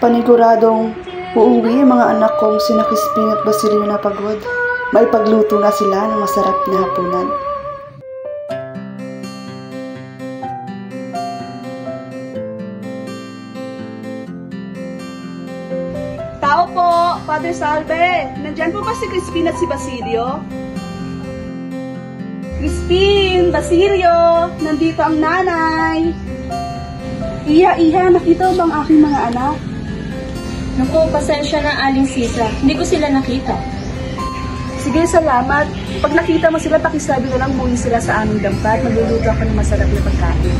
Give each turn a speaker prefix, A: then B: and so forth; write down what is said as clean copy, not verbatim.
A: Paniguradong uuwi ang mga anak kong sina Crispin at Basilio na pagod. Maipagluto na sila ng masarap na hapunan.
B: Tao po, Father Salve. Nandyan po ba si Crispin at si Basilio? Crispin, Basilio, nandito ang nanay. Iha, nakita mo bang aking mga anak?
C: Naku, pasensya na, Aling Sisa. Hindi ko sila nakita.
B: Sige, salamat. Pag nakita mo sila, pakisabi na lang buhin sila sa aming dampat. Magluluto ako ng masarap na pagkain.